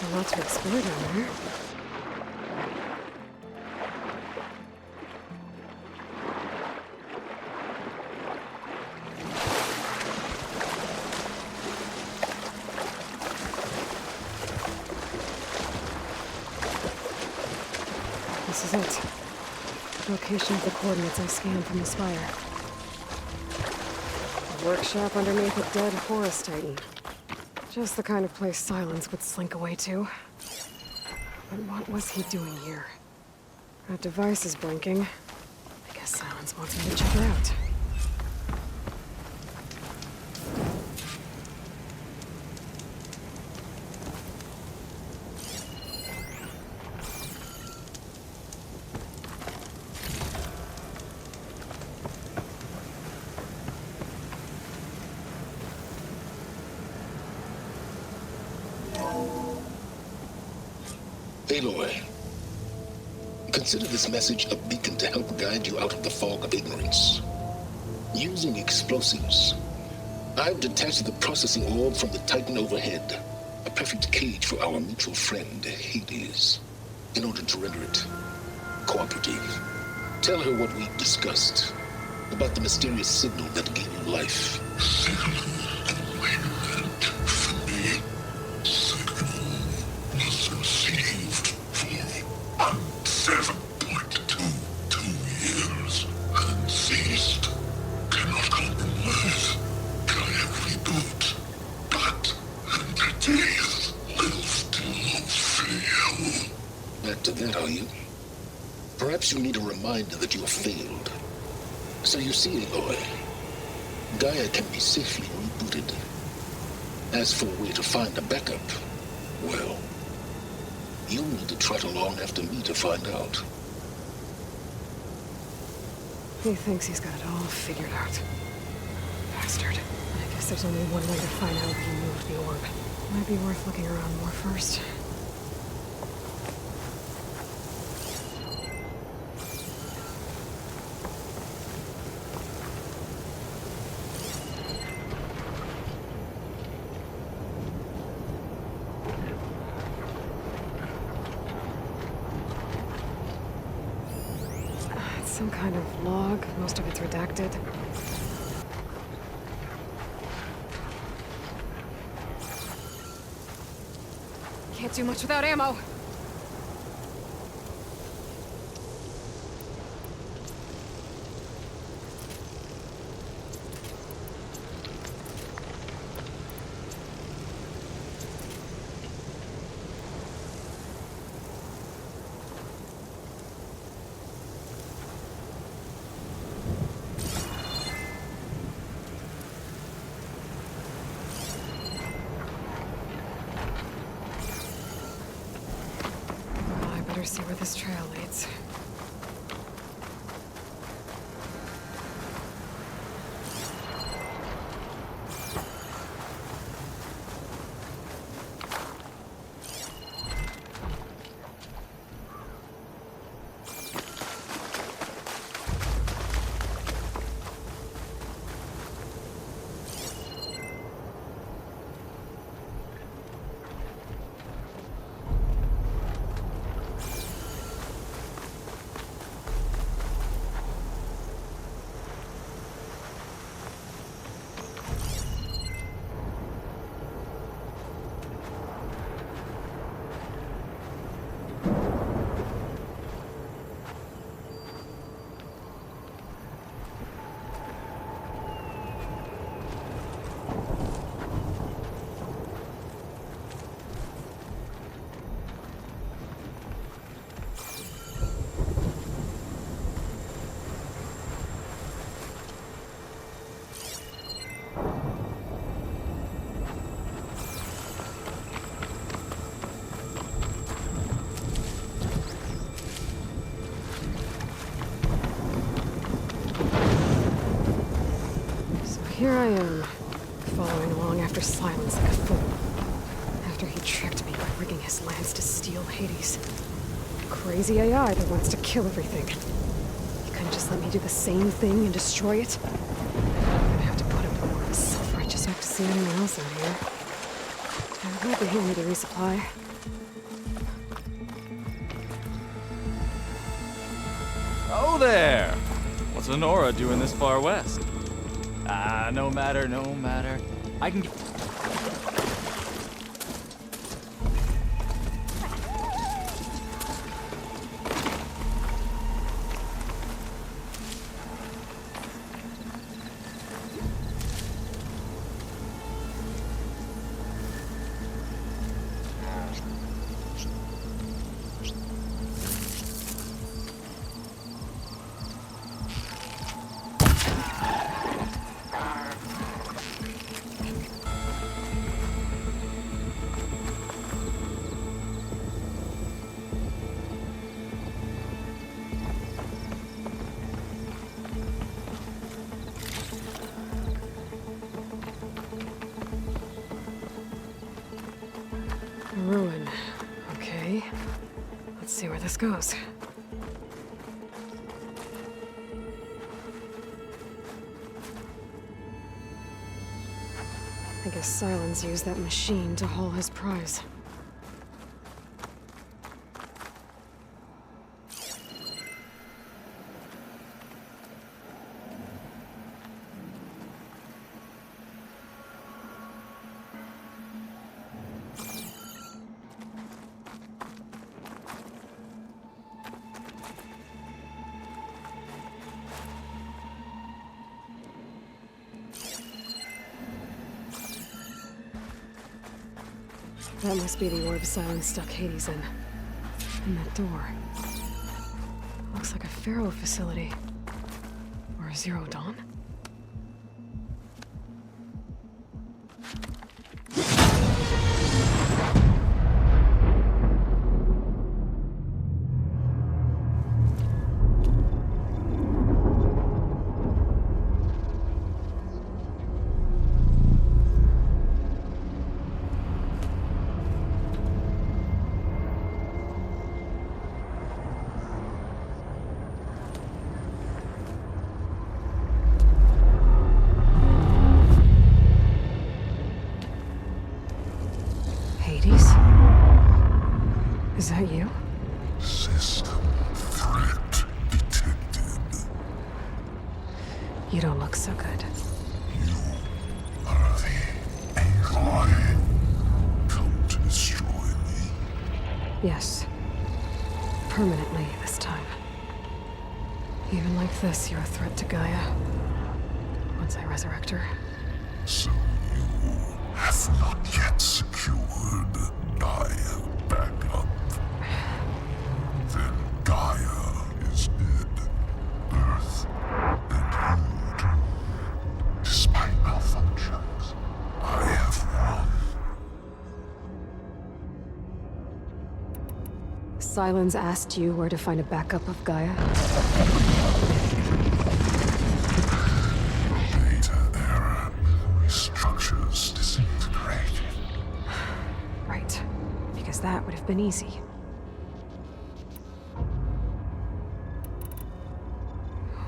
a lot to explore down there. This is it. Location of the coordinates I scanned from the spire. A workshop underneath a dead Horus Titan. Just the kind of place Silence would slink away to. But what was he doing here? That device is blinking. I guess Silence wants me to check it out. Aloy, consider this message a beacon to help guide you out of the fog of ignorance. Using explosives, I've detached the processing orb from the Titan overhead, a perfect cage for our mutual friend, Hades, in order to render it cooperative. Tell her what we've discussed about the mysterious signal that gave you life. Back to that, are you? Perhaps you need a reminder that you have failed. So you see, Aloy, Gaia can be safely rebooted. As for a way to find a backup, well, you'll need to trot along after me to find out. He thinks he's got it all figured out. Bastard. I guess there's only one way to find out if he moved the orb. Might be worth looking around more first. It's some kind of log. Most of it's redacted. Can't do much without ammo. See where this trail leads. Here I am, following along after Silence like a fool. After he tricked me by rigging his lance to steal Hades. Crazy AI that wants to kill everything. You couldn't just let me do the same thing and destroy it? I'm gonna have to put up with more of a self-righteous act to see anyone else out here. I'm glad he'll need a resupply. Oh there! What's Honora doing this far west? Ah, no matter, no matter. I can get... A ruin. Okay. Let's see where this goes. I guess Silence used that machine to haul his prize. That must be the orb Silence stuck Hades in. And that door. Looks like a Pharaoh facility. Or a Zero Dawn? Hades? Is that you? System threat detected. You don't look so good. You are the aloy. Come to destroy me. Yes. Permanently this time. Even like this, you're a threat to Gaia. Once I resurrect her. So you have not yet secured Gaia back up. Then Gaia is dead. Earth and you too. Despite malfunctions, I have won. Silence asked you where to find a backup of Gaia? Data error. Memory structures disintegrated. Right. Because that would have been easy.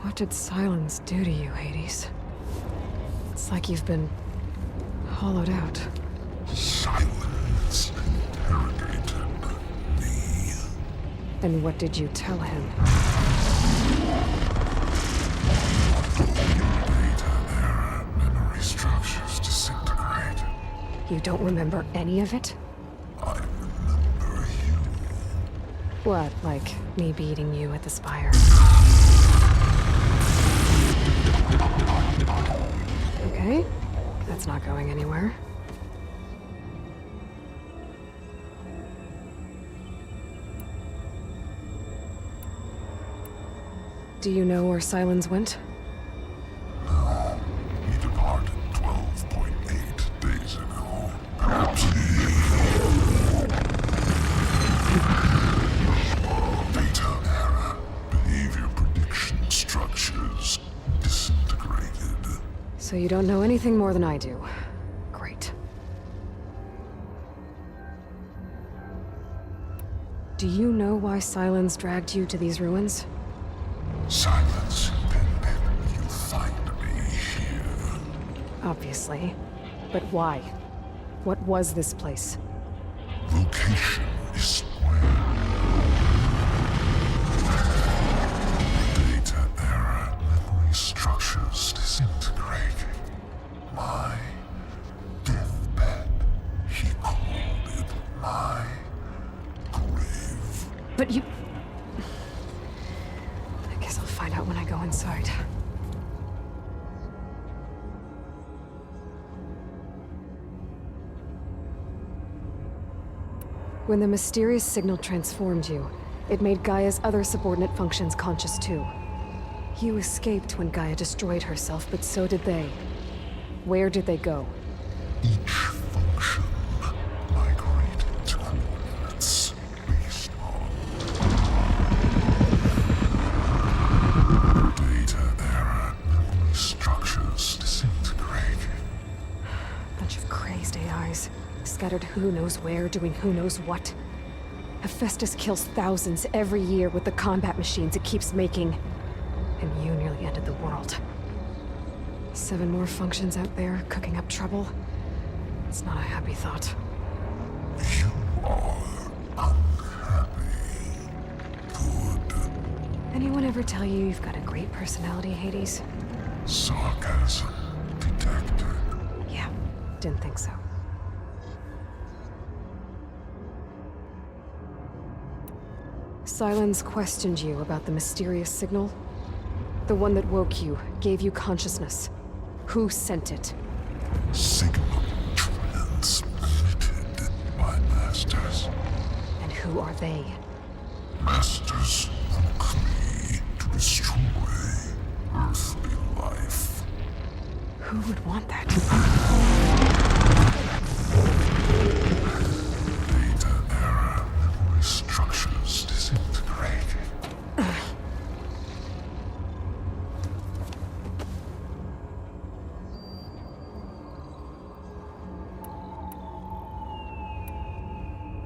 What did Silence do to you, Hades? It's like you've been hollowed out. Silence interrogated me. And what did you tell him? Data error. Memory structures disintegrated. You don't remember any of it? I remember you. What, like me beating you at the spire? Okay, that's not going anywhere. Do you know where Silence went? No. He departed 12.8 days ago. Perhaps data error. Behavior prediction structures disintegrated. So you don't know anything more than I do. Great. Do you know why Silence dragged you to these ruins? Silence intended you find me here. Obviously. But why? What was this place? Location is square. Data error. Memory structures disintegrating. My deathbed. He called it my grave. But you... I guess I'll find out when I go inside. When the mysterious signal transformed you, it made Gaia's other subordinate functions conscious too. You escaped when Gaia destroyed herself, but so did they. Where did they go? Each function migrated to coordinates based on data error. Memory structures disintegrating. Bunch of crazed AIs, scattered who knows where, doing who knows what. Hephaestus kills thousands every year with the combat machines it keeps making. And you nearly ended the world. 7 more functions out there, cooking up trouble. It's not a happy thought. You are unhappy. Good. Anyone ever tell you you've got a great personality, Hades? Sarcasm detected. Yeah, didn't think so. Silence questioned you about the mysterious signal. The one that woke you, gave you consciousness. Who sent it? Signal transmitted by masters. And who are they? Masters woke me to destroy earthly life. Who would want that? Data error. Memory structures disintegrating.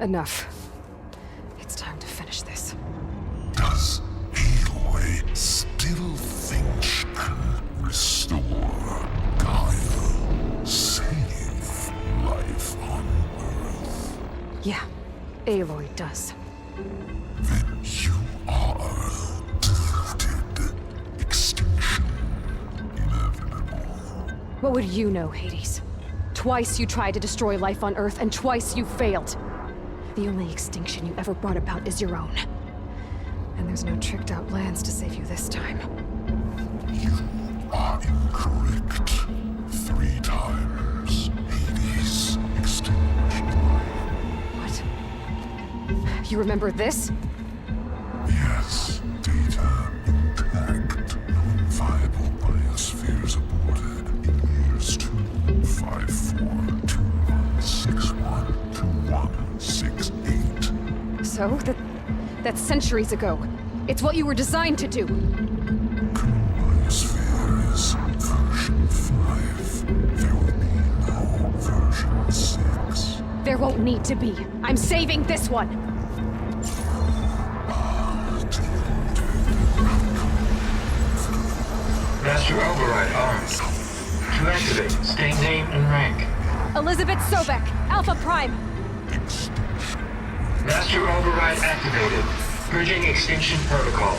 Enough. It's time to finish this. Does Aloy still think she can restore Gaia? Save life on Earth? Yeah, Aloy does. Then you are deluded. Extinction inevitable. What would you know, Hades? Twice you tried to destroy life on Earth, and twice you failed. The only extinction you ever brought about is your own. And there's no tricked-out lands to save you this time. You are incorrect. 3 times. Hades extinguished life. What? You remember this? Yes, data intact. Non-viable biospheres aborted in years 254, 2161, 2168. So, that's centuries ago. It's what you were designed to do. Biosphere is version 5. There will be no version 6. There won't need to be. I'm saving this one. Master Override armed. To activate, state name and rank. Elizabeth Sobek, Alpha Prime. Master Override activated. Purging extinction protocol.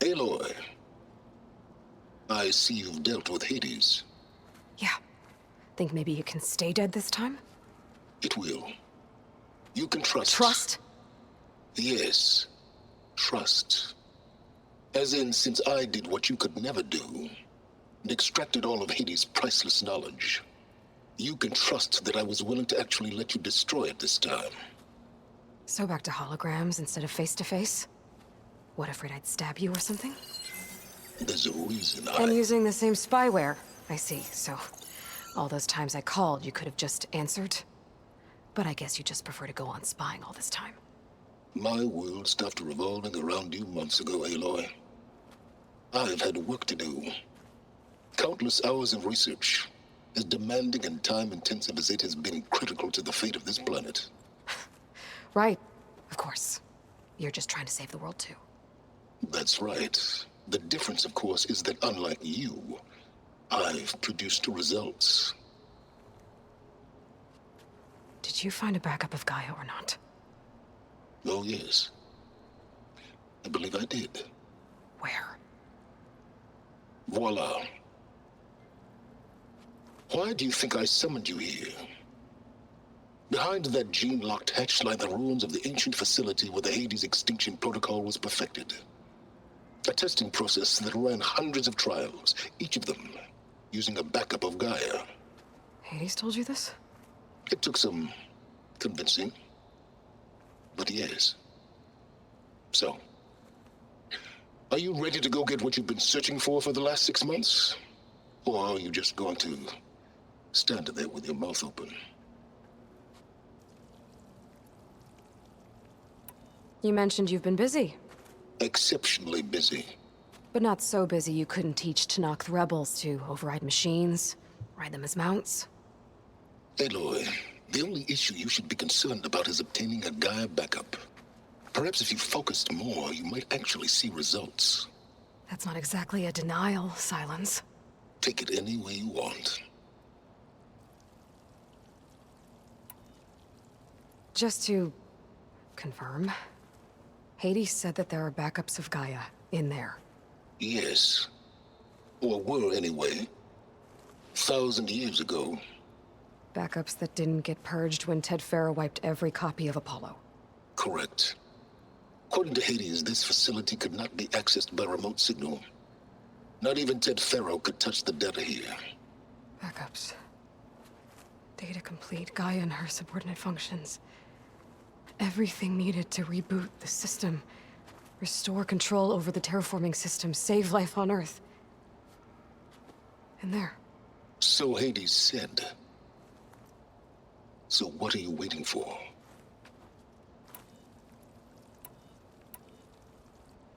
Aloy, I see you've dealt with Hades. Yeah. Think maybe you can stay dead this time? It will. You can trust. Trust? Yes. Trust. As in, since I did what you could never do, and extracted all of Hades' priceless knowledge, you can trust that I was willing to actually let you destroy it this time. So back to holograms instead of face-to-face? What, afraid I'd stab you or something? There's a reason And using the same spyware. I see, so all those times I called, you could have just answered? But I guess you just prefer to go on spying all this time. My world stopped revolving around you months ago, Aloy. I've had work to do. Countless hours of research, as demanding and time-intensive as it has been critical to the fate of this planet. Right. Of course. You're just trying to save the world, too. That's right. The difference, of course, is that unlike you, I've produced results. Did you find a backup of Gaia or not? Oh, yes. I believe I did. Where? Voila. Why do you think I summoned you here? Behind that gene-locked hatch lie the ruins of the ancient facility where the Hades extinction protocol was perfected. A testing process that ran hundreds of trials, each of them using a backup of Gaia. Hades told you this? It took some convincing, but yes. So, are you ready to go get what you've been searching for the last 6 months? Or are you just going to stand there with your mouth open? You mentioned you've been busy. Exceptionally busy. But not so busy you couldn't teach Tanakh the rebels to override machines, ride them as mounts. Aloy, the only issue you should be concerned about is obtaining a Gaia backup. Perhaps if you focused more, you might actually see results. That's not exactly a denial, Silence. Take it any way you want. Just to confirm, Hades said that there are backups of Gaia in there. Yes. Or were anyway. 1,000 years ago. Backups that didn't get purged when Ted Farrow wiped every copy of Apollo. Correct. According to Hades, this facility could not be accessed by remote signal. Not even Ted Farrow could touch the data here. Backups. Data complete, Gaia and her subordinate functions. Everything needed to reboot the system. Restore control over the terraforming system, save life on Earth. And there. So Hades said. So what are you waiting for?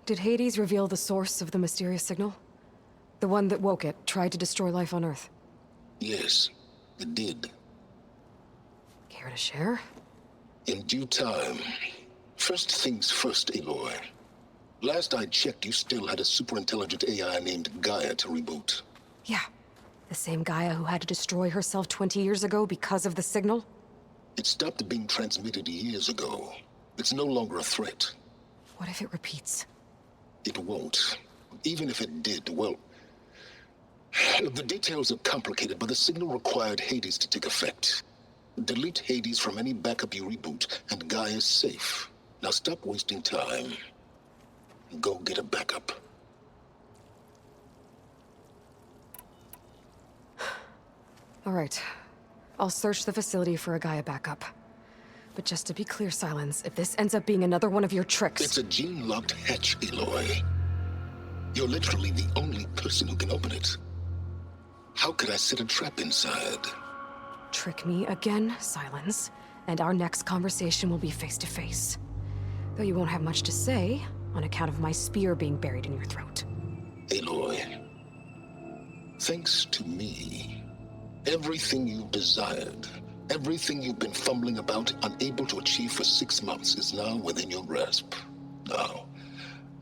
Did Hades reveal the source of the mysterious signal? The one that woke it, tried to destroy life on Earth? Yes, it did. Care to share? In due time. First things first, Aloy. Last I checked, you still had a superintelligent AI named Gaia to reboot. Yeah. The same Gaia who had to destroy herself 20 years ago because of the signal? It stopped being transmitted years ago. It's no longer a threat. What if it repeats? It won't. Even if it did, well... The details are complicated, but the signal required Hades to take effect. Delete Hades from any backup you reboot, and Gaia's safe. Now stop wasting time. Go get a backup. All right. I'll search the facility for a Gaia backup. But just to be clear, Silence, if this ends up being another one of your tricks... It's a gene-locked hatch, Aloy. You're literally the only person who can open it. How could I set a trap inside? Trick me again, Silence, and our next conversation will be face-to-face. Though you won't have much to say, on account of my spear being buried in your throat. Aloy, thanks to me, everything you've desired, everything you've been fumbling about, unable to achieve for 6 months, is now within your grasp. Now,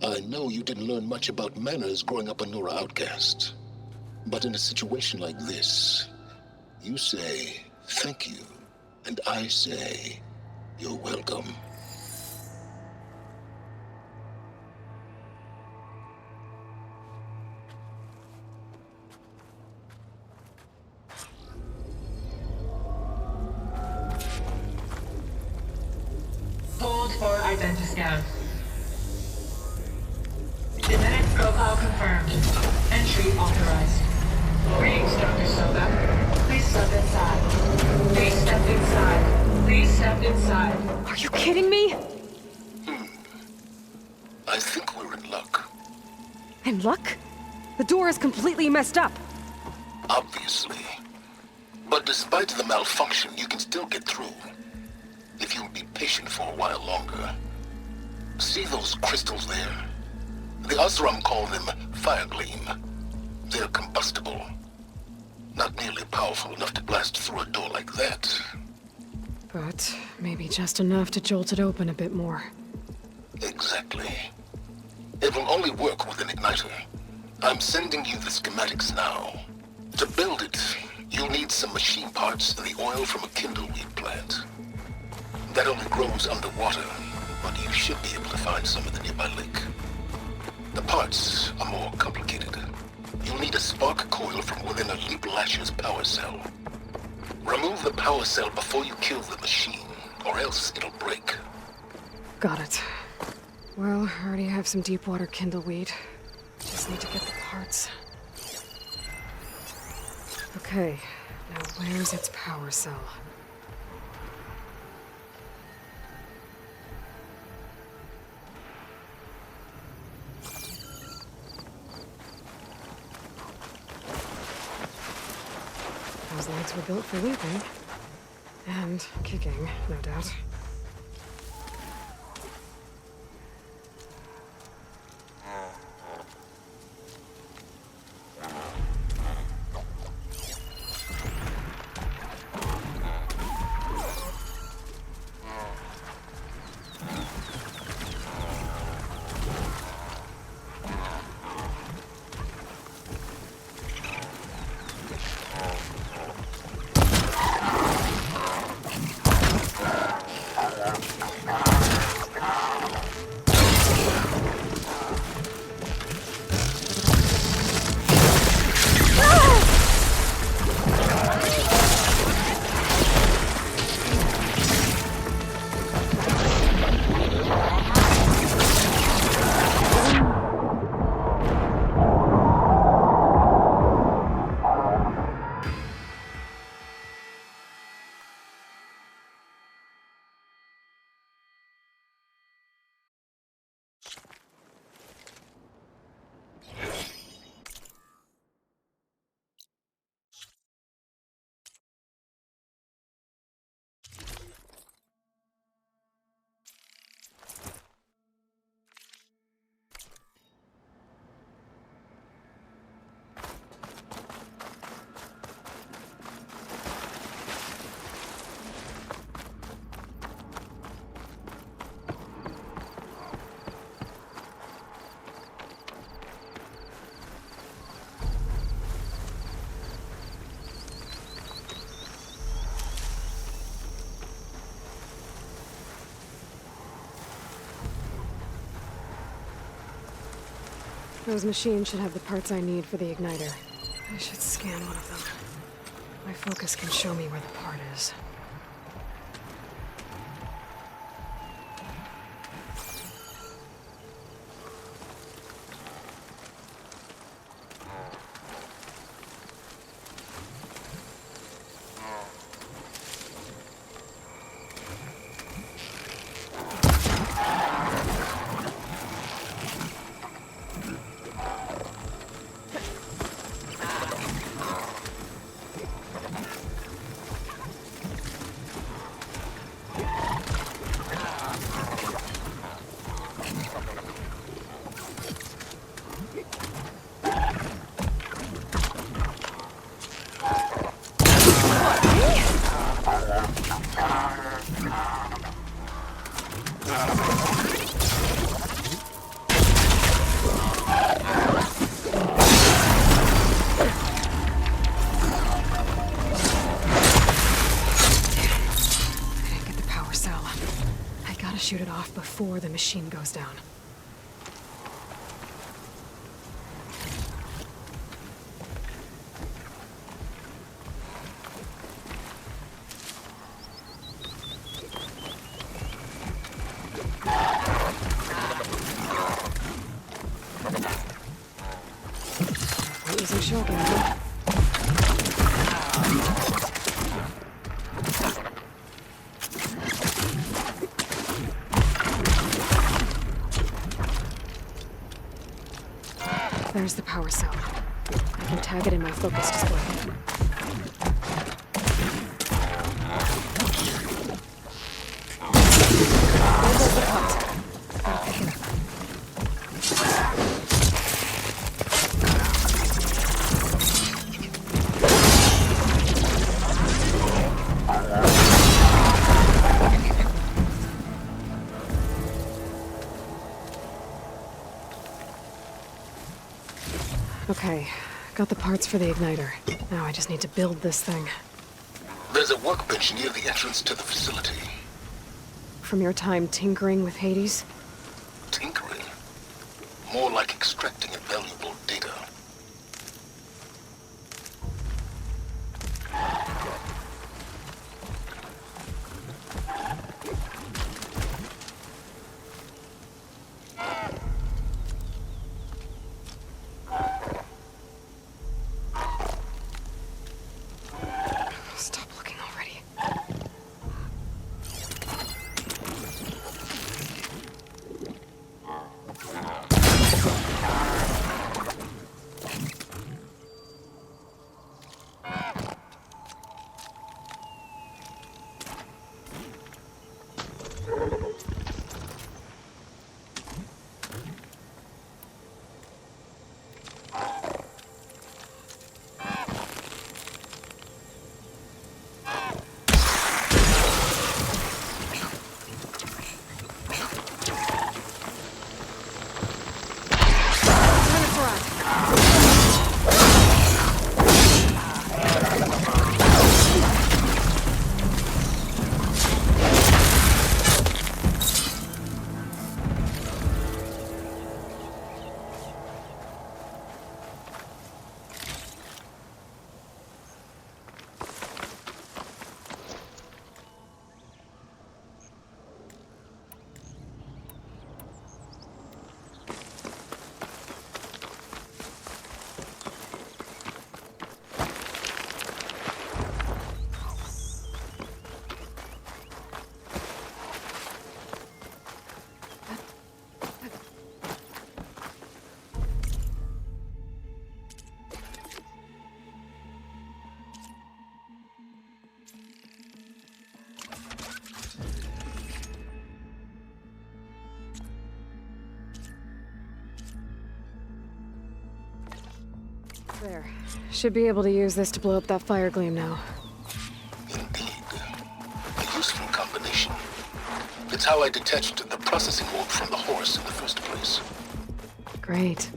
I know you didn't learn much about manners growing up a Nora outcast. But in a situation like this, you say, thank you, and I say, you're welcome. Hold for identiscan. Genetic profile confirmed. Entry authorized. Greetings, Dr. Soda. Please step inside. Please step inside. Please step inside. Are you kidding me? I think we're in luck. In luck? The door is completely messed up. Obviously. But despite the malfunction, you can still get through. if you'll be patient for a while longer. See those crystals there? The Osram call them fire gleam. They're combustible. Not nearly powerful enough to blast through a door like that. But maybe just enough to jolt it open a bit more. Exactly. It will only work with an igniter. I'm sending you the schematics now. To build it, you'll need some machine parts and the oil from a kindleweed plant. That only grows underwater, but you should be able to find some in the nearby lake. The parts are more complicated. You'll need a spark coil from within a lockedhatch's power cell. Remove the power cell before you kill the machine, or else it'll break. Got it. Well, I already have some deep water kindleweed. Just need to get the parts. Okay, now where's its power cell? Those legs were built for leaping. And kicking, no doubt. Those machines should have the parts I need for the igniter. I should scan one of them. My focus can show me where the part is. Shoot it off before the machine goes down. Not using shotgun, huh? There's the power cell. I can tag it in my focus display. Okay, got the parts for the igniter. Now I just need to build this thing. There's a workbench near the entrance to the facility. From your time tinkering with Hades? Tinkering? More like extracting valuable data. Stop looking already. There. Should be able to use this to blow up that fire gleam now. Indeed. A useful combination. It's how I detached the processing orb from the horse in the first place. Great.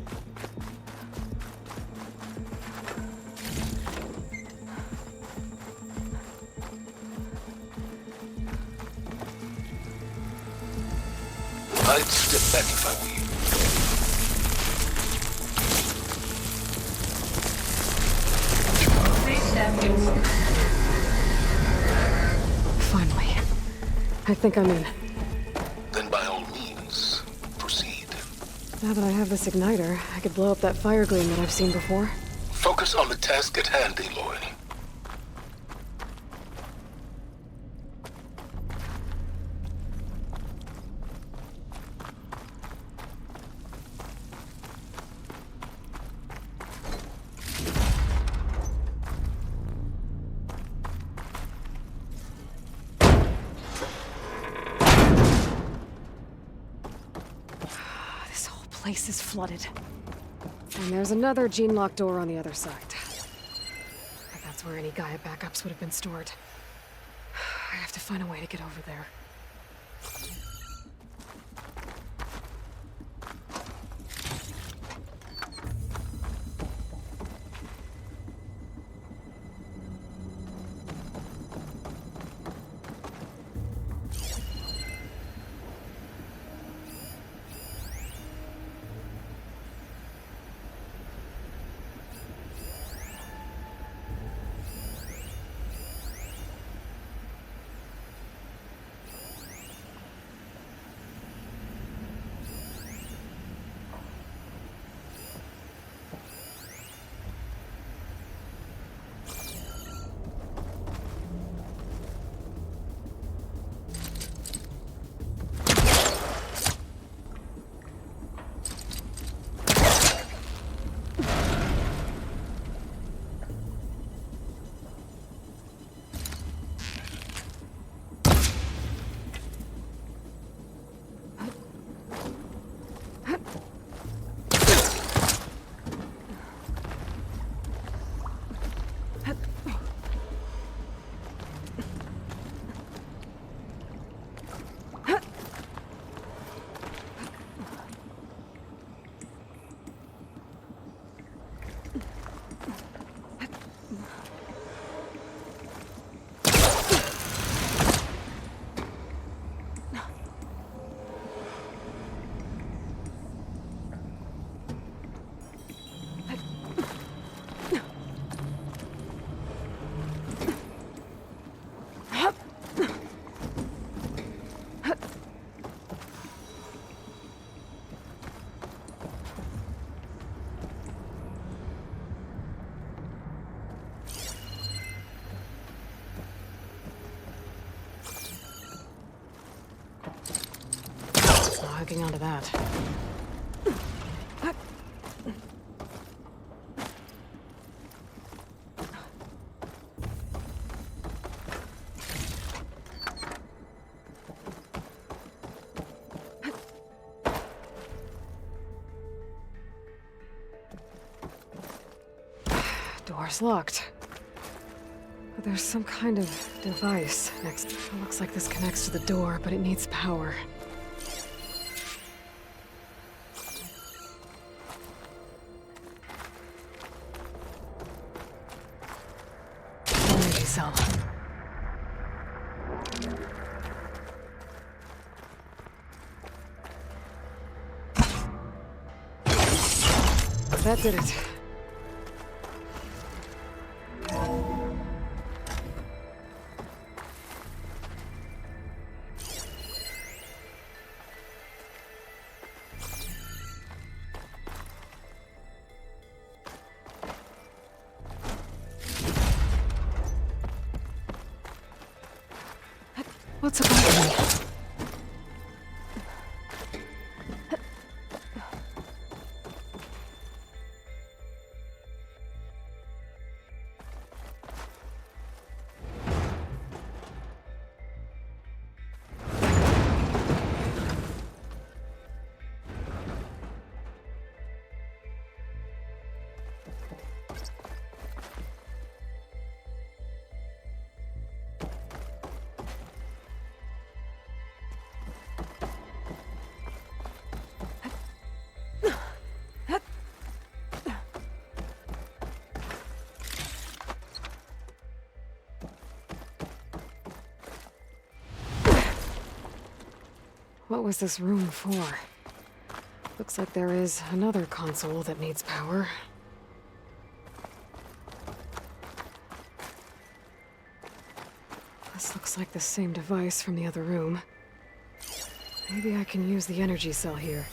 I'd step back if I were you. Please step inside. Finally. I think I'm in. Then by all means, proceed. Now that I have this igniter, I could blow up that fire gleam that I've seen before. Focus on the task at hand, Aloy. This whole place is flooded. And there's another gene-locked door on the other side. But that's where any Gaia backups would have been stored. I have to find a way to get over there. hugging onto that. Door's locked. But there's some kind of device next. It looks like this connects to the door, but it needs power. Energy cell. That did it. What's above me? What was this room for? Looks like there is another console that needs power. This looks like the same device from the other room. Maybe I can use the energy cell here.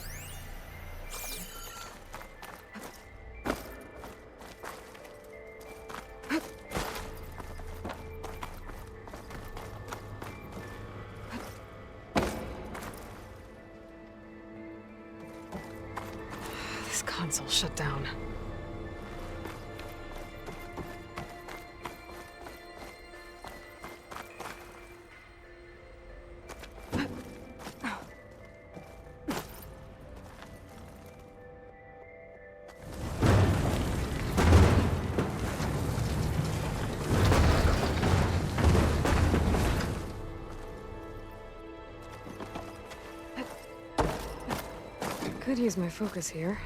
Console shut down. Could use my focus here.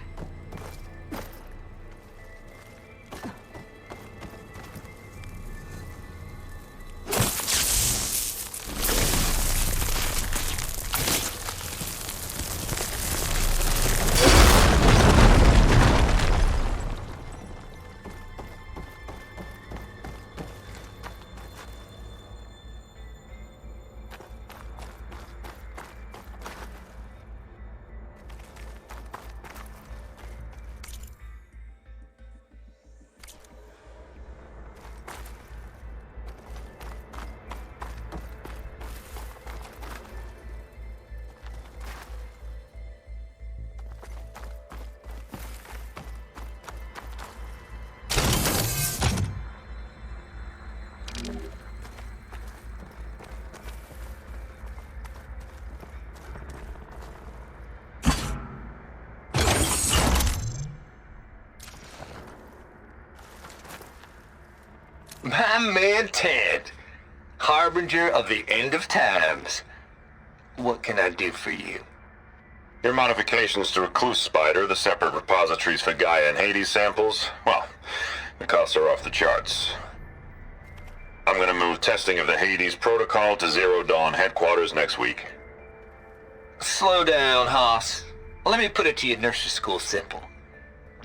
My man Ted, harbinger of the end of times. What can I do for you? Your modifications to Recluse Spider, the separate repositories for Gaia and Hades samples, well, the costs are off the charts. I'm gonna move testing of the Hades protocol to Zero Dawn headquarters next week. Slow down, Hoss. Let me put it to you nursery school simple.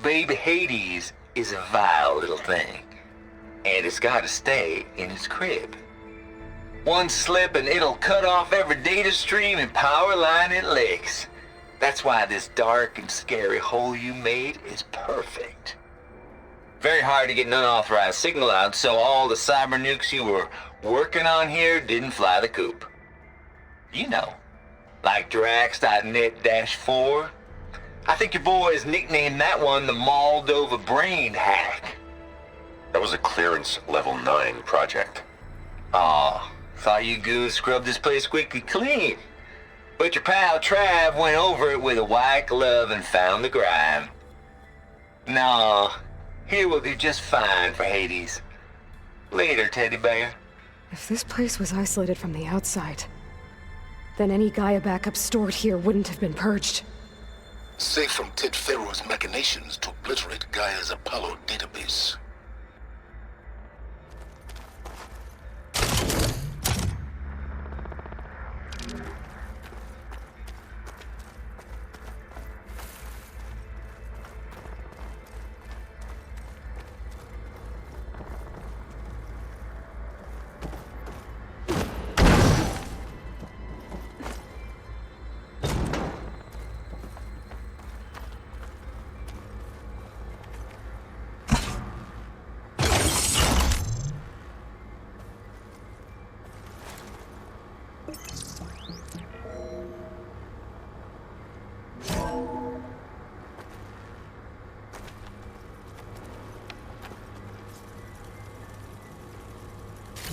Baby Hades is a vile little thing, and it's gotta stay in its crib. One slip and it'll cut off every data stream and power line it licks. That's why this dark and scary hole you made is perfect. Very hard to get an unauthorized signal out, so all the cyber nukes you were working on here didn't fly the coop. You know, Like Drax.net-4? I think your boys nicknamed that one the Moldova Brain Hack. That was a clearance level 9 project. Aw, thought you goons scrubbed this place squeaky clean. But your pal Trav went over it with a white glove and found the grime. No, here will do just fine for Hades. Later, teddy bear. If this place was isolated from the outside, then any Gaia backup stored here wouldn't have been purged. Safe from Ted Pharaoh's machinations to obliterate Gaia's Apollo database.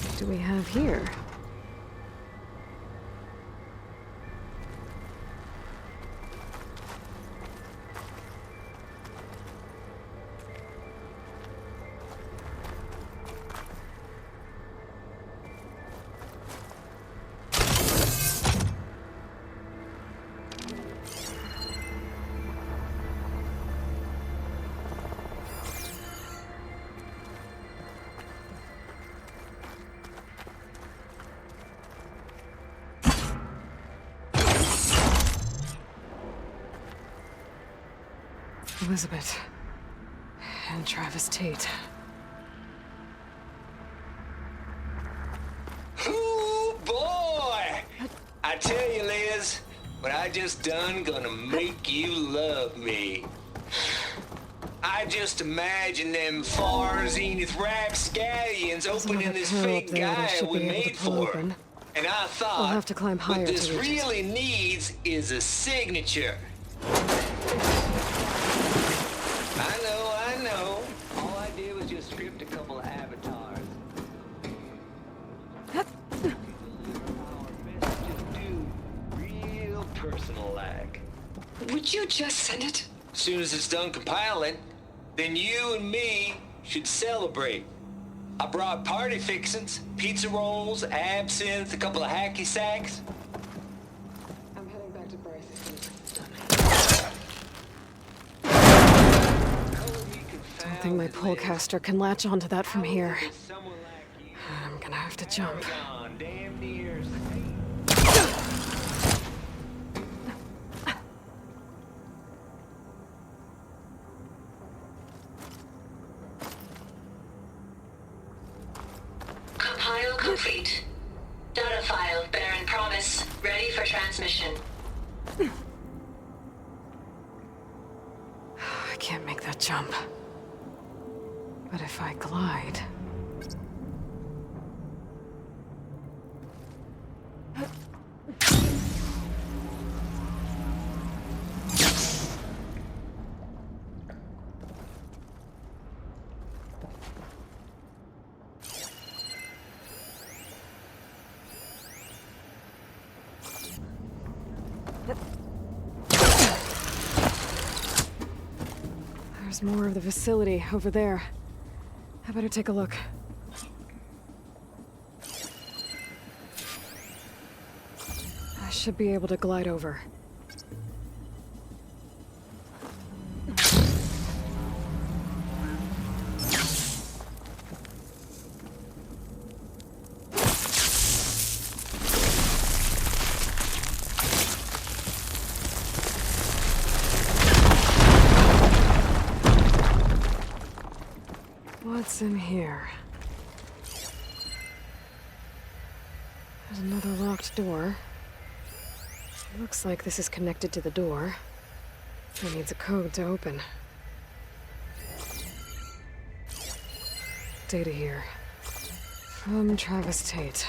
What do we have here? Elizabeth. And Travis Tate. Ooh, boy! I tell you, Liz, what I just done gonna make you love me. I just imagine them far zenith rapscallions opening this fake guy we made for her. And I thought, I'll have to climb higher what this to reach it. really needs is a signature. I know. All I did was just script a couple of avatars. Real personal-like. Would you just send it? As soon as it's done compiling, then you and me should celebrate. I brought party fixins, pizza rolls, absinthe, a couple of hacky sacks. I'm heading back to Bryce's. I don't think my pullcaster can latch onto that from here. I'm gonna have to jump. Damn near. Compile complete. Data file, Baron Promise, ready for transmission. I can't make that jump. But if I glide... There's more of the facility over there. I better take a look. I should be able to glide over. What's in here? There's another locked door. Looks like this is connected to the door. It needs a code to open. Data here. From Travis Tate.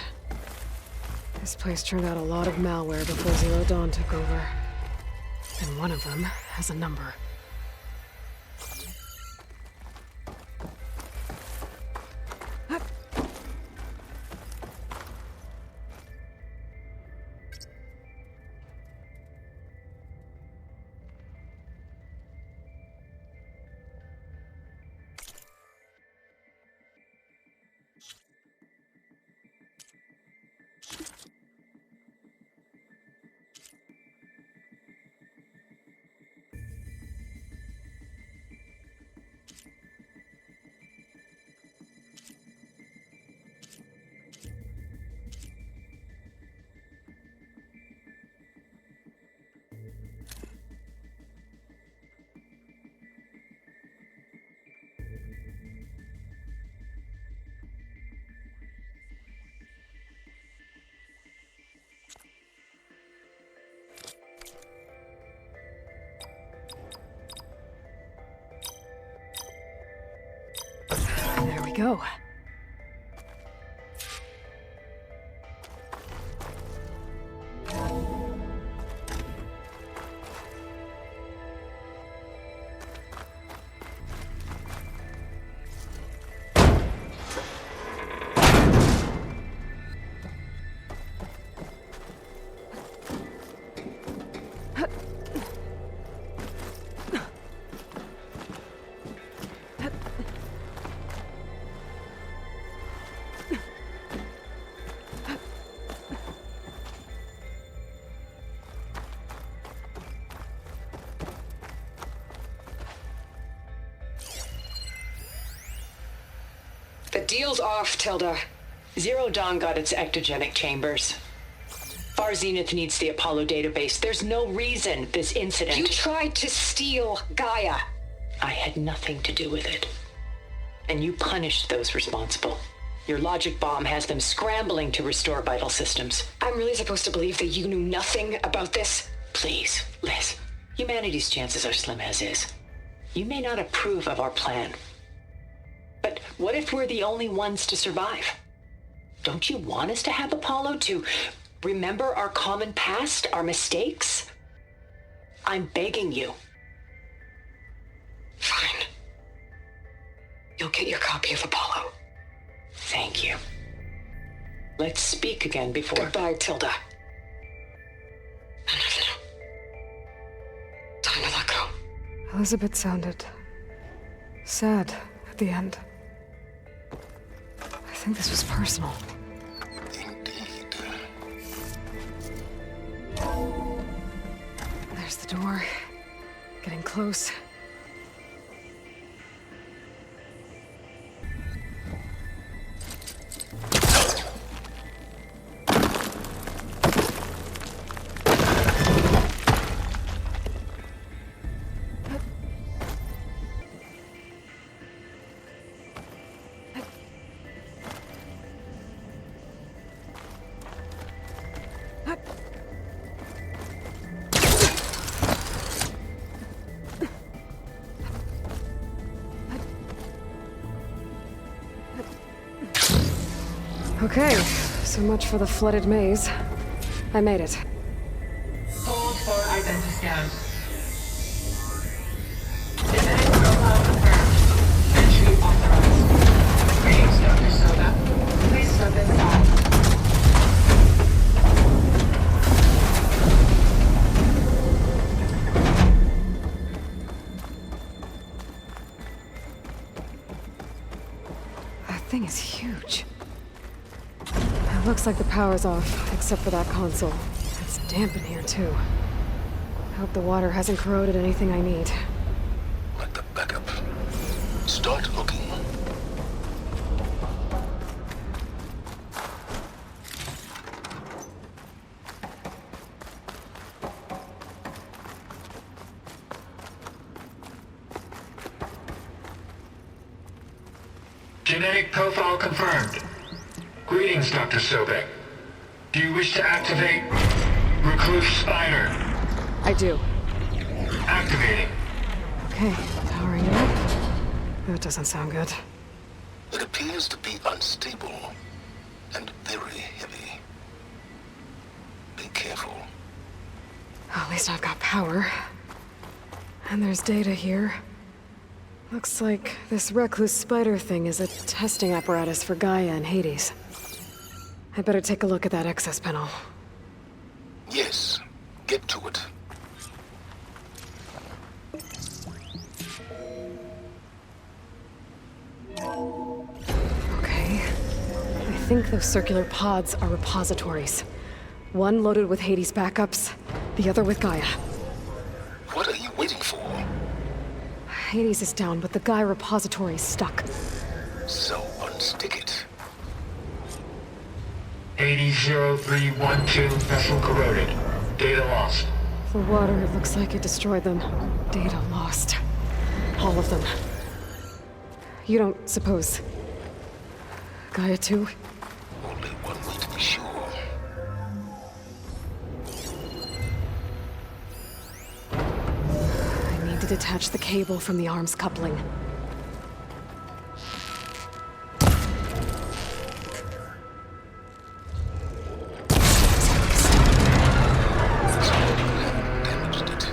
This place turned out a lot of malware before Zero Dawn took over. And one of them has a number. There we go. The deal's off, Tilda. Zero Dawn got its ectogenic chambers. Far Zenith needs the Apollo database. There's no reason this incident... You tried to steal Gaia. I had nothing to do with it. And you punished those responsible. Your logic bomb has them scrambling to restore vital systems. I'm really supposed to believe that you knew nothing about this? Please, Liz. Humanity's chances are slim as is. You may not approve of our plan. But what if we're the only ones to survive? Don't you want us to have Apollo to remember our common past, our mistakes? I'm begging you. Fine. You'll get your copy of Apollo. Thank you. Let's speak again before... Goodbye, Tilda. No. Time to let go. Elizabeth sounded sad at the end. I think this was personal. Indeed. There's the door. Getting close. Okay, so much for the flooded maze. I made it. Hold for identity scan. Genetic profile confirmed. Entry authorized. Greetings, Dr. Soda. Please step inside. That thing is huge. It looks like the power's off, except for that console. It's damp in here, too. I hope the water hasn't corroded anything I need. Like the backup. Start looking. Genetic profile confirmed. Greetings, Dr. Sobek. Do you wish to activate Recluse Spider? I do. Activating. Okay, powering it up. That doesn't sound good. It appears to be unstable and very heavy. careful. At least I've got power. And there's data here. Looks like this recluse spider thing is a testing apparatus for Gaia and Hades. I'd better take a look at that access panel. Yes, get to it. Okay. I think those circular pods are repositories. One loaded with Hades backups, the other with Gaia. What are you waiting for? Hades is down, but the Gaia repository is stuck. So unstick it. 800312 vessel corroded. Data lost. The water, it looks like it destroyed them. Data lost. All of them. You don't suppose... Gaia too? Only one way to be sure. I need to detach the cable from the arms coupling. Damaged it.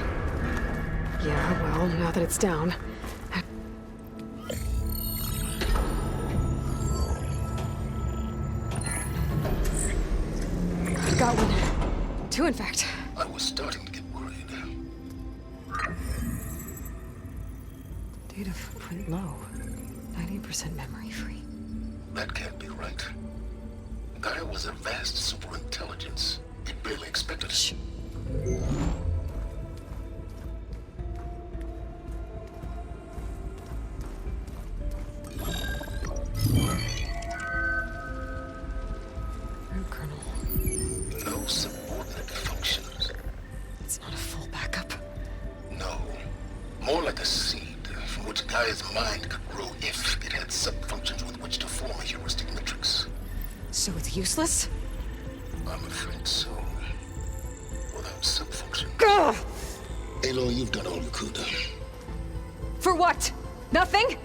Yeah, well, now that it's down... Got one. Two, in fact. I was starting to get worried. Data footprint low. 90% memory free. That can't be right. Gaia was a vast superintelligence. It barely expected it. Root kernel. No subordinate functions. It's not a full backup. No. More like a seed from which Gaia's mind could grow if it had sub-functions with which to form a heuristic matrix. So it's useless? I'm afraid so. Without sub-function. Gah! Aloy, you've done all you could. For what? Nothing?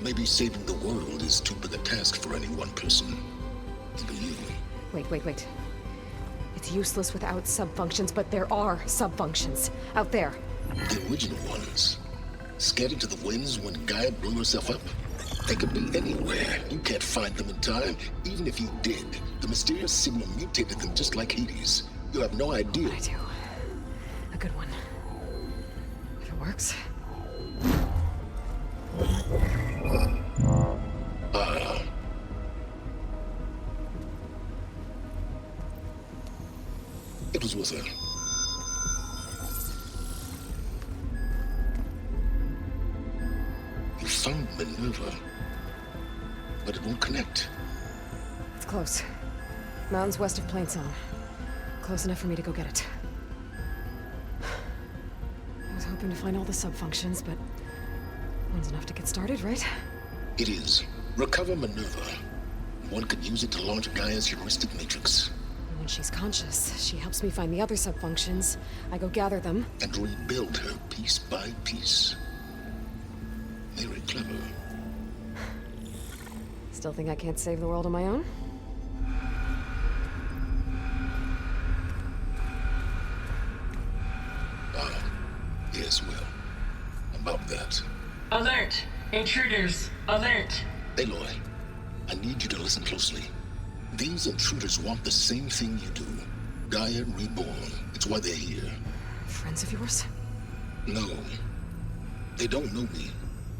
Maybe saving the world is too big a task for any one person. Even you. Wait. It's useless without sub-functions, but there are sub-functions out there. The original ones. Scattered to the winds when Gaia blew herself up. They could be anywhere. You can't find them in time. Even if you did, the mysterious signal mutated them just like Hades. You have no idea. I do. A good one. If it works. It was with her. You found Minerva, but it won't connect. It's close. Mountains west of Plainzone. Close enough for me to go get it. I was hoping to find all the sub-functions, but one's enough to get started, right? It is. Recover Minerva. One could use it to launch Gaia's heuristic matrix. And when she's conscious, she helps me find the other sub-functions. I go gather them. And rebuild her piece by piece. Very clever. Still think I can't save the world on my own? Yes, well. About that. Alert! Intruders! Alert! Aloy, I need you to listen closely. These intruders want the same thing you do. Gaia reborn. It's why they're here. Friends of yours? No. They don't know me.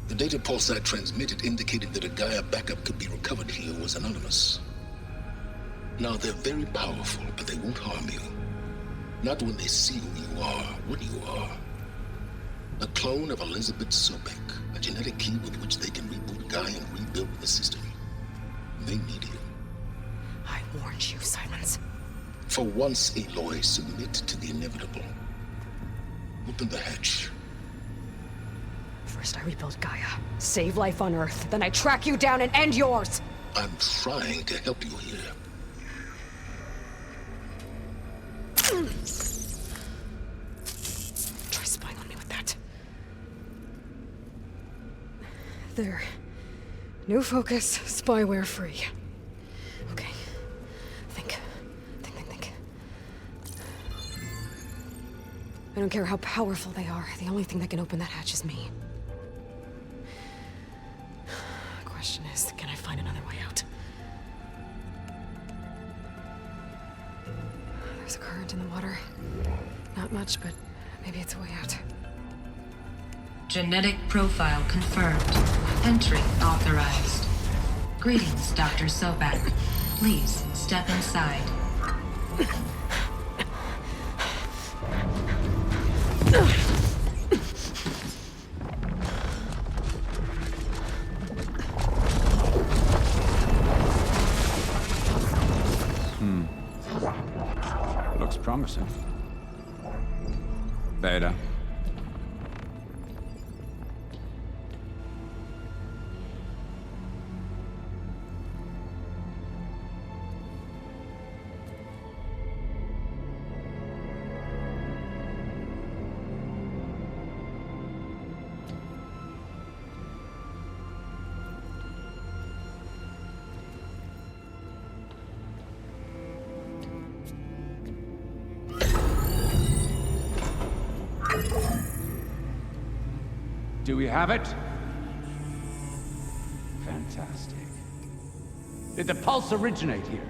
The data pulse I transmitted indicated that a Gaia backup could be recovered here was anonymous. Now, they're very powerful, but they won't harm you. Not when they see who you are, what you are. A clone of Elizabeth Sobek, a genetic key with which they can reboot Gaia and rebuild the system. They need you. I warned you, Silence. For once, Aloy, submit to the inevitable. Open the hatch. First I rebuild Gaia, save life on Earth, then I track you down and end yours! I'm trying to help you here. Try spying on me with that. There. New focus, spyware free. Okay. Think. I don't care how powerful they are. The only thing that can open that hatch is me. The question is, can I find another way out? There's a current in the water. Not much, but maybe it's a way out. Genetic profile confirmed. Entry authorized. Greetings, Dr. Sobek. Please step inside. Looks promising. Beta. Do we have it? Fantastic. Did the pulse originate here?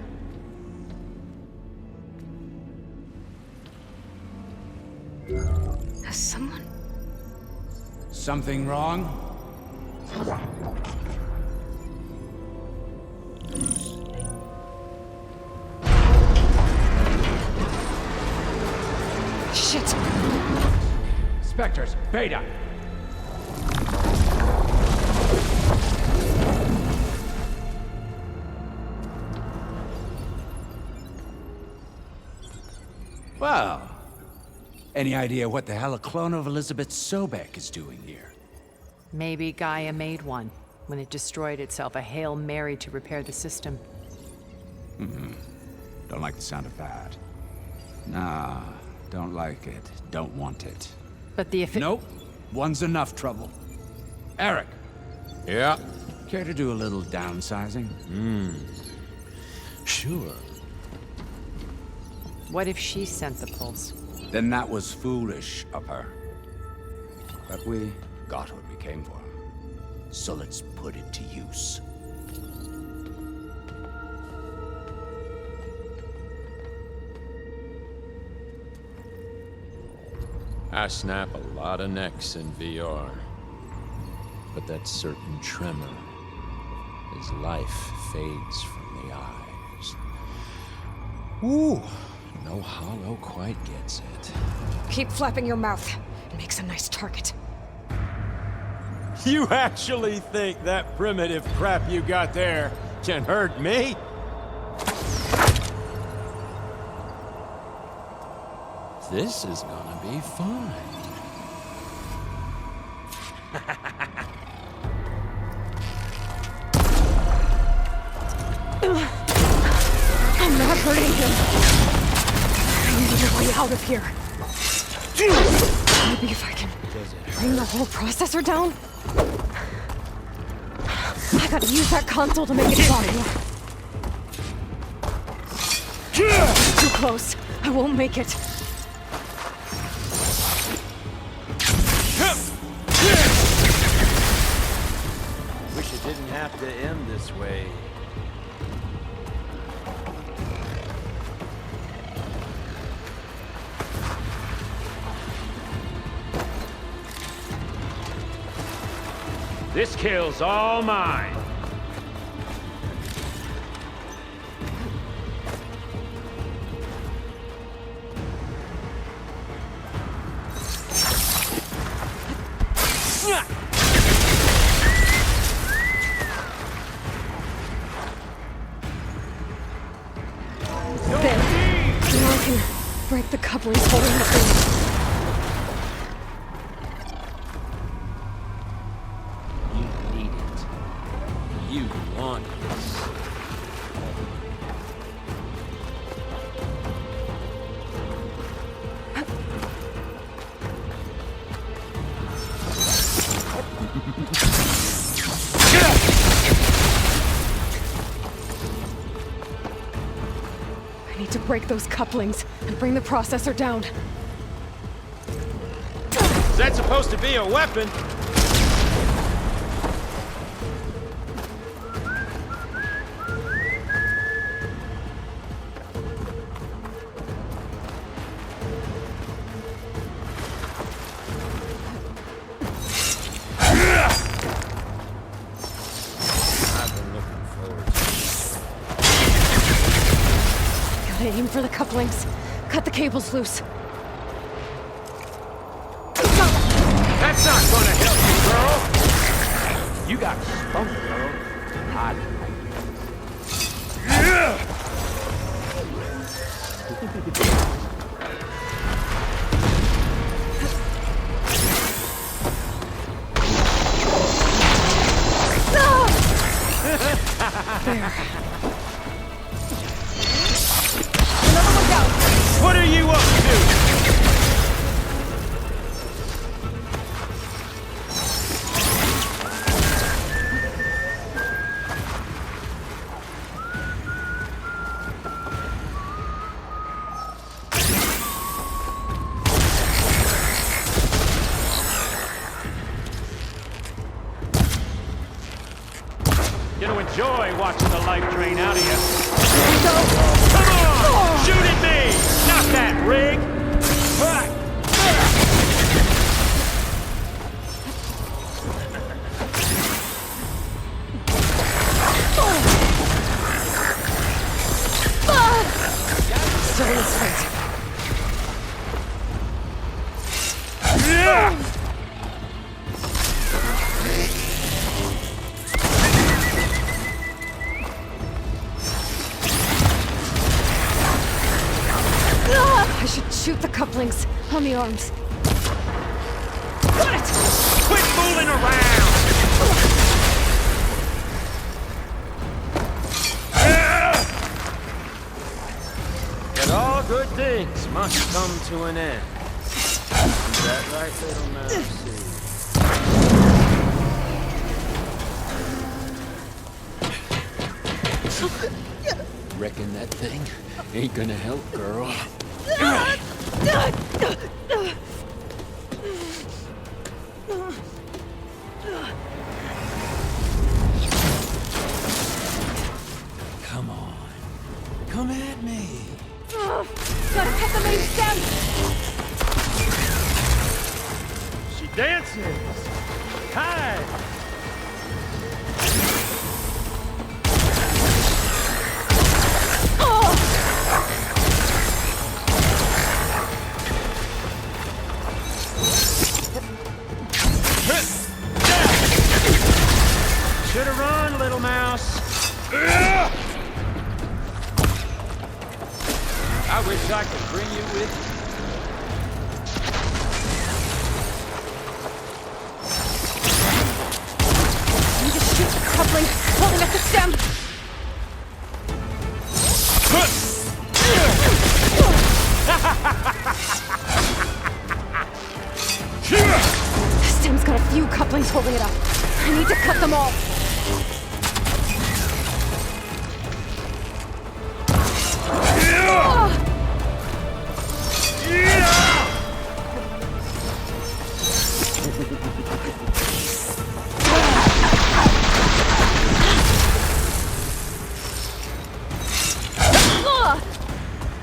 Has someone... Something wrong? Shit! Spectres, Beta! Well, any idea what the hell a clone of Elizabeth Sobek is doing here? Maybe Gaia made one when it destroyed itself, a Hail Mary to repair the system. Don't like the sound of that. Nah, don't like it. Don't want it. But the Nope. One's enough trouble. Eric. Yeah? Care to do a little downsizing? Sure. What if she sent the pulse? Then that was foolish of her. But we got what we came for. So let's put it to use. I snap a lot of necks in VR. But that certain tremor as life fades from the eyes. Ooh, no hollow quite gets it. Keep flapping your mouth. It makes a nice target. You actually think that primitive crap you got there can hurt me? This is gonna be fun. I'm not hurting him. I need a way out of here. Maybe if I can bring the whole processor down? I gotta use that console to make it fly. Too close. I won't make it. Wish it didn't have to end this way. This kill's all mine. There. Now I can break the couplings holding the thing. You need it. You want this. I need to break those couplings and bring the processor down. Is that supposed to be a weapon? Gotta aim for the couplings. Cut the cables loose. That's not gonna help you, girl! You got spunk, girl. Hot. There. What are you up to? Gonna enjoy watching the life drain out of you. Come on! Shoot at me! Not that rig! Still in his face. I should shoot the couplings on the arms. Got it! Quit fooling around! But all good things must come to an end. Is that right, little mouse? Reckon that thing ain't gonna help, girl. Come on. Come at me. Gotta cut the main stem! She dances! Hi! Should've run, little mouse. I wish I could bring you with me. I need to shoot the coupling, holding up the stem! The stem's got a few couplings holding it up. I need to cut them all.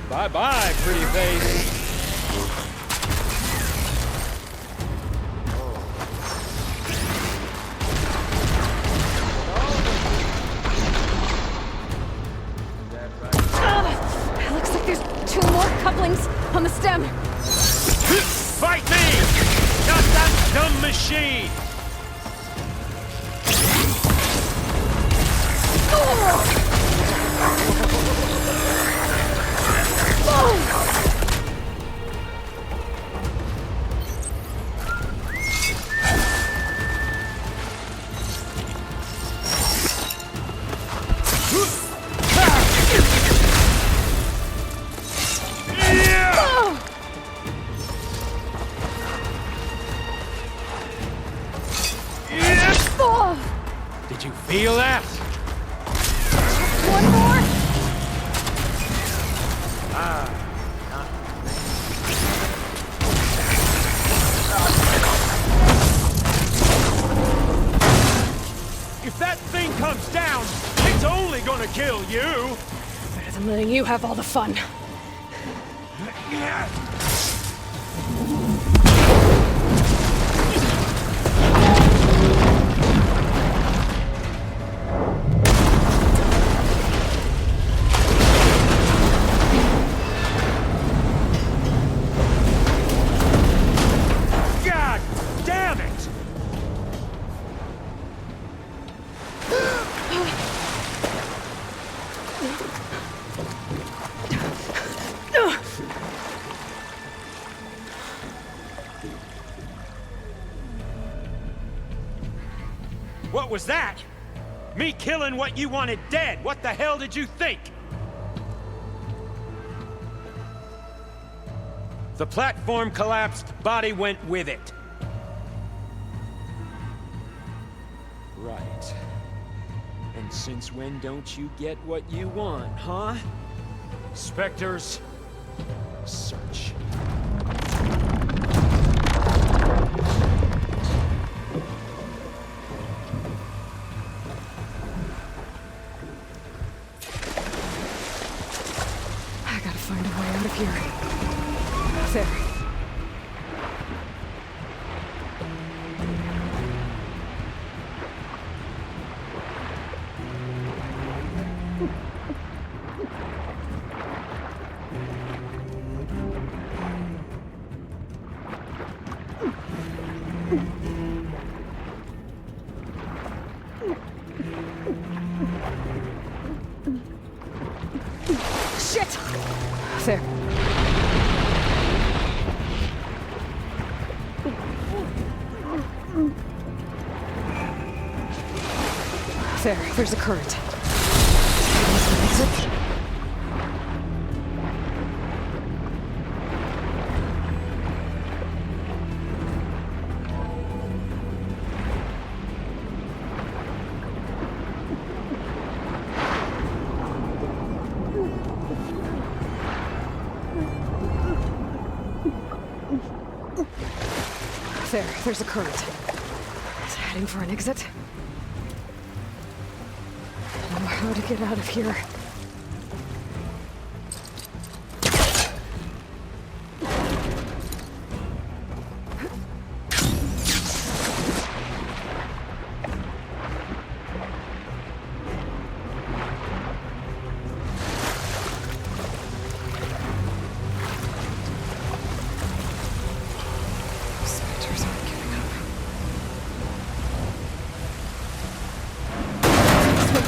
Bye-bye, pretty face. Looks like there's 2 more couplings on the stem. Fight me! Not that dumb machine! Did you feel that? One more? kill you! Better than letting you have all the fun. God damn it! What was that? Me killing what you wanted dead. What the hell did you think? The platform collapsed, body went with it. Right. And since when don't you get what you want, huh? Spectres, search. I gotta find a way out of here. There. Shit! There. There's a current. Exit. There's a current. It's heading for an exit. I know how to get out of here.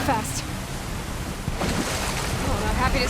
Fast. Oh, not happy to...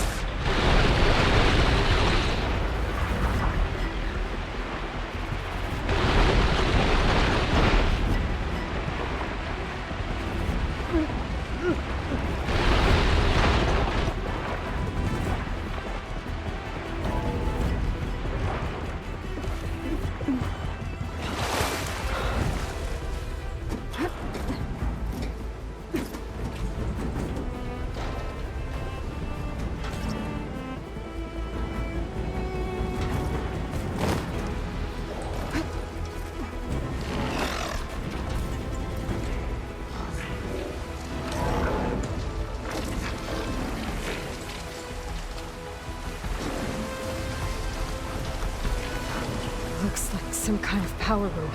Looks like some kind of power room.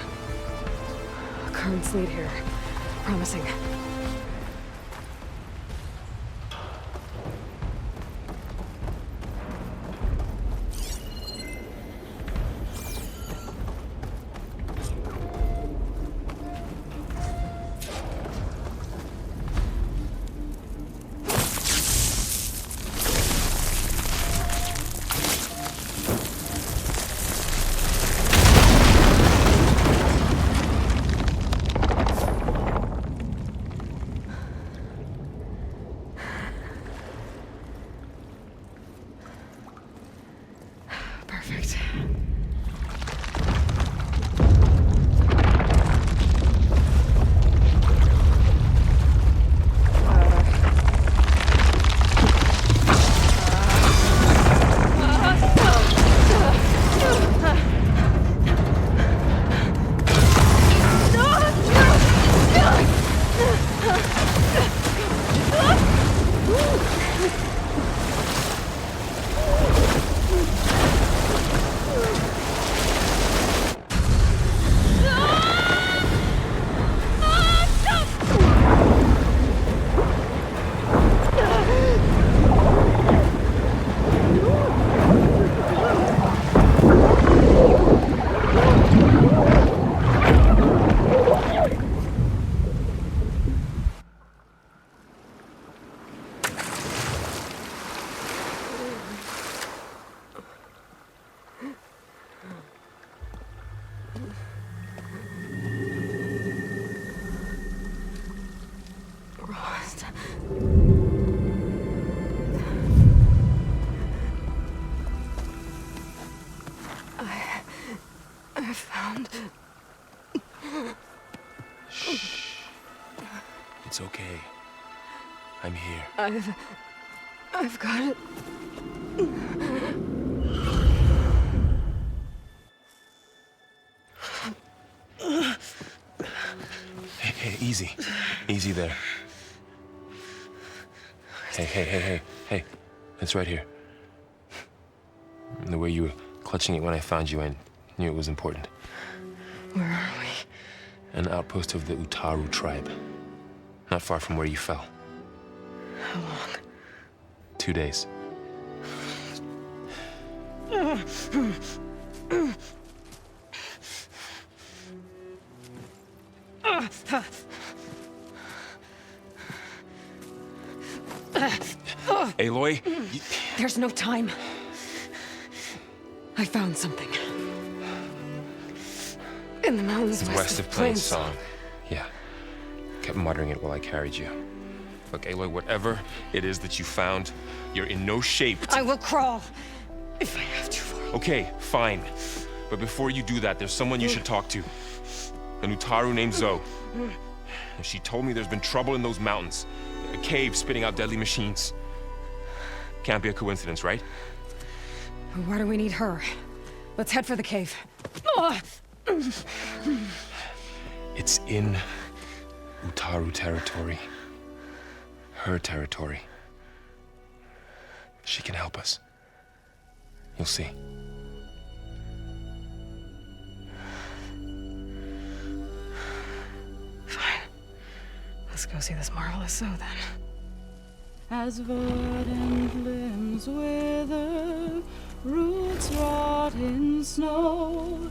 Currents lead here. Promising. Rost. I found... Shh. It's okay. I'm here. I've got it. Hey, easy. Easy there. Hey. It's right here. And the way you were clutching it when I found you, I knew it was important. Where are we? An outpost of the Utaru tribe. Not far from where you fell. How long? 2 days. Aloy? There's no time. I found something. In the mountains West of Plainsong. Yeah. Kept muttering it while I carried you. Look, Aloy, whatever it is that you found, you're in no shape to... I will crawl, if I have to. Okay, fine. But before you do that, there's someone you should talk to. An Utaru named Zoe. And she told me there's been trouble in those mountains. A cave spitting out deadly machines. Can't be a coincidence, right? Why do we need her? Let's head for the cave. It's in Utaru territory. Her territory. She can help us. You'll see. Fine. Let's go see this marvelous Zoe then. As verdant limbs wither, roots rot in snow,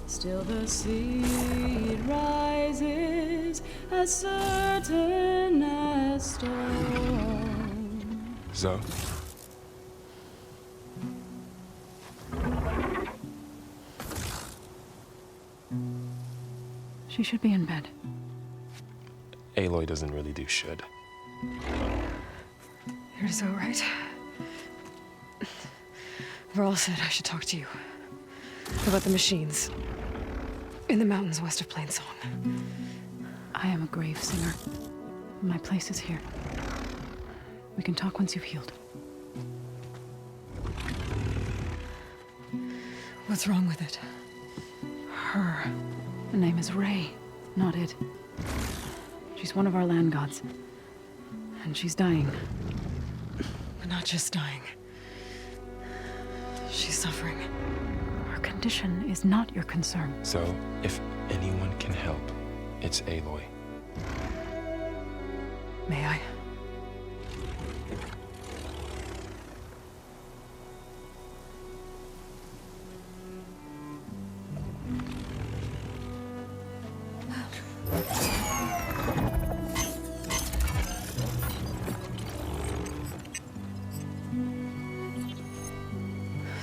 still the seed rises as certain as stone. Zoe? She should be in bed. Aloy doesn't really do should. You're so right. Varl said I should talk to you about the machines in the mountains west of Plainsong. I am a grave singer. My place is here. We can talk once you've healed. What's wrong with it? Her. The name is Ray, not it. She's one of our land gods. And she's dying. But not just dying. She's suffering. Her condition is not your concern. So, if anyone can help, it's Aloy. May I?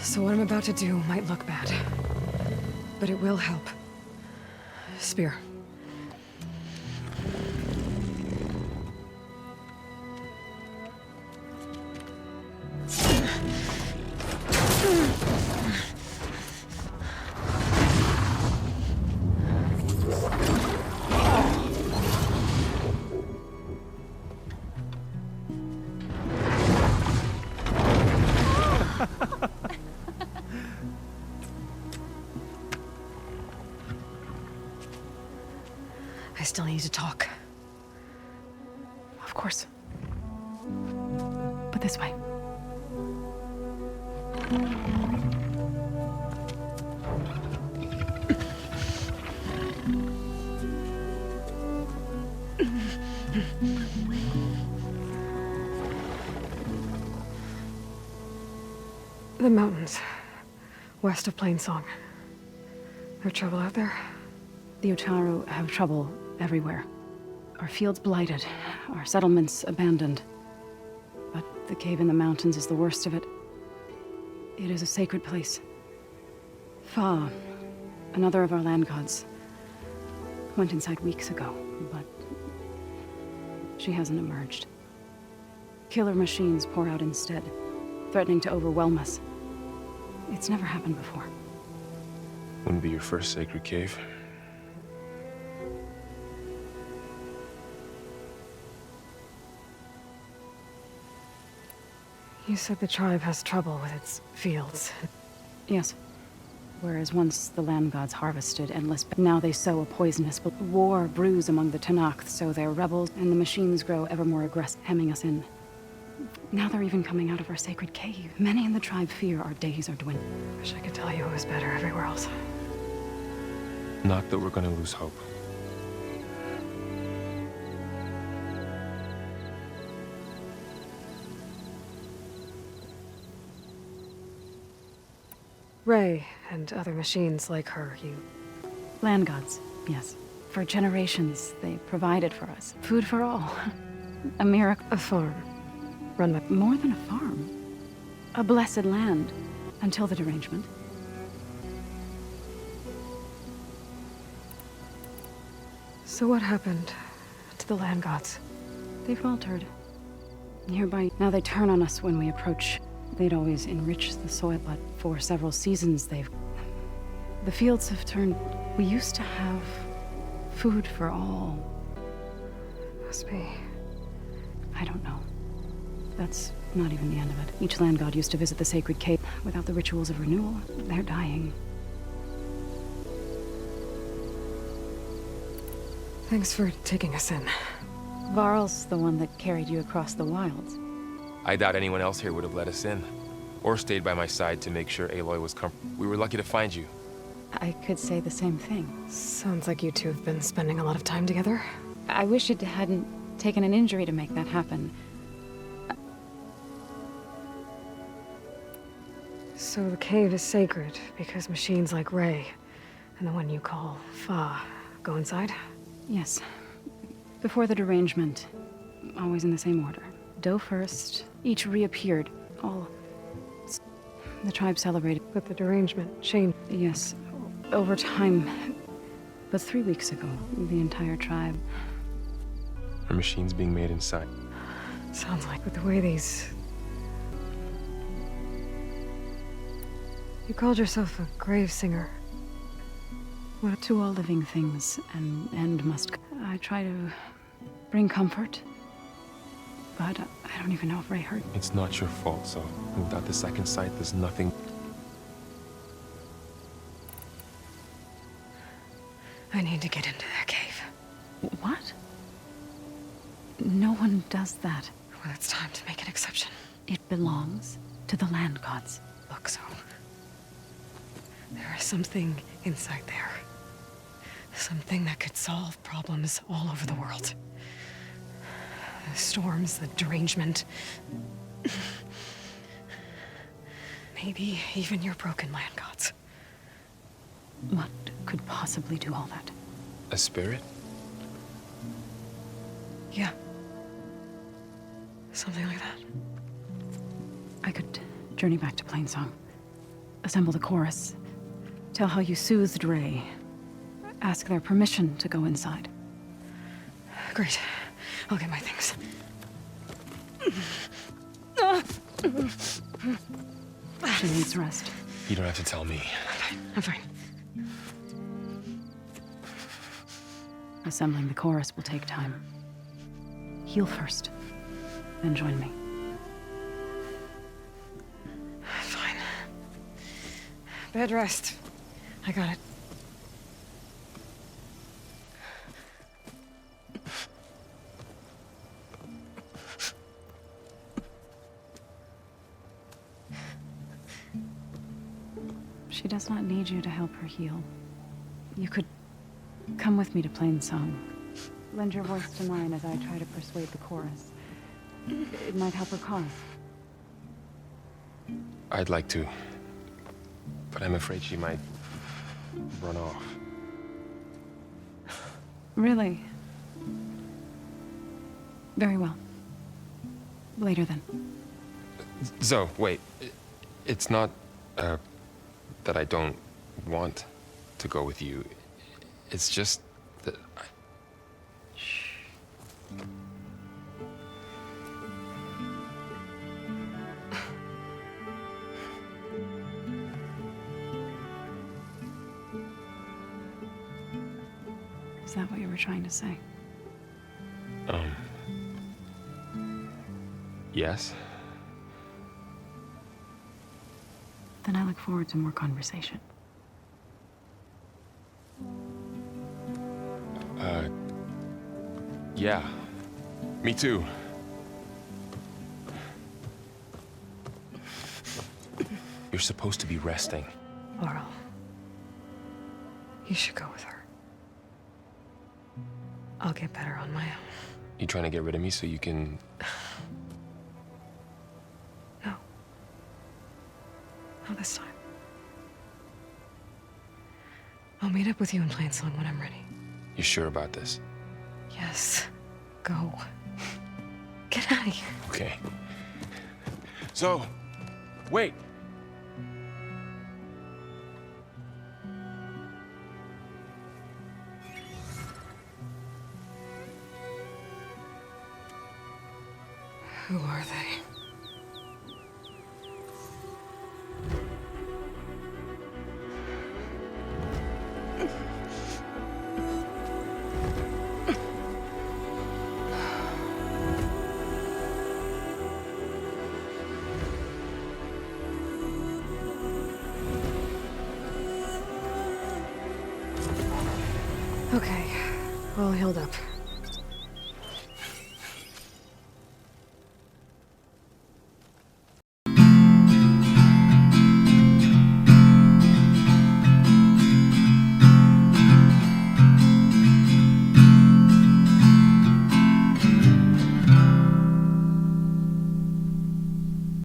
So what I'm about to do might look bad, but it will help. Spear. I still need to talk. Of course. But this way. The mountains, west of Plainsong. No trouble out there? The Utaru have trouble everywhere. Our fields blighted, our settlements abandoned. But the cave in the mountains is the worst of it. It is a sacred place. Far, Another of our land gods went inside weeks ago, but she hasn't emerged. Killer machines pour out instead, threatening to overwhelm us. It's never happened before. Wouldn't be your first sacred cave. You said the tribe has trouble with its fields. Yes. Whereas once the land gods harvested endless, but now they sow a poisonous war brews among the Tanakh, so they're rebels, and the machines grow ever more aggressive, hemming us in. Now they're even coming out of our sacred cave. Many in the tribe fear our days are dwindling. Wish I could tell you it was better everywhere else. Not that we're gonna lose hope. Ray and other machines like her, you... Land gods, yes. For generations, they provided for us. Food for all. A miracle. A farm. Run by... More than a farm. A blessed land. Until the derangement. So what happened to the land gods? They faltered. Nearby, now they turn on us when we approach. They'd always enriched the soil, but for several seasons the fields have turned... We used to have food for all. Must be. I don't know. That's not even the end of it. Each land god used to visit the sacred cave. Without the rituals of renewal, they're dying. Thanks for taking us in. Varl's the one that carried you across the wilds. I doubt anyone else here would have let us in. Or stayed by my side to make sure Aloy was comfortable. We were lucky to find you. I could say the same thing. Sounds like you two have been spending a lot of time together. I wish it hadn't taken an injury to make that happen. So the cave is sacred because machines like Ray and the one you call Fa go inside? Yes. Before the derangement, always in the same order. Doe first, each reappeared. All... The tribe celebrated. But the derangement changed. Yes, over time. But 3 weeks ago, the entire tribe... Are machines being made inside? Sounds like with the way these... You called yourself a grave singer. What? To all living things, an end must... I try to bring comfort. But I don't even know if Ray heard. It's not your fault, so without the second sight, there's nothing... I need to get into that cave. What? No one does that. Well, it's time to make an exception. It belongs to the land gods. Look, so... There is something inside there. Something that could solve problems all over the world. The storms, the derangement. Maybe even your broken land gods. What could possibly do all that? A spirit? Yeah. Something like that. I could journey back to Plainsong. Assemble the chorus. Tell how you soothed Ray. Ask their permission to go inside. Great. I'll get my things. She needs rest. You don't have to tell me. I'm fine. Assembling the chorus will take time. Heal first, then join me. Fine. Bed rest. I got it. She does not need you to help her heal. You could come with me to Plainsong. Lend your voice to mine as I try to persuade the chorus. It might help her cause. I'd like to. But I'm afraid she might run off. Really? Very well. Later then. Zoe, wait. It's not, that I don't want to go with you. It's just that Is that what you were trying to say? Yes. Then I look forward to more conversation. Yeah. Me too. You're supposed to be resting. Laurel, you should go with her. I'll get better on my own. You trying to get rid of me so you can... No. Not this time. I'll meet up with you in Plain Song when I'm ready. You sure about this? Yes. Go. Get out of here. Okay. So, wait. Who are they? Okay, all healed up.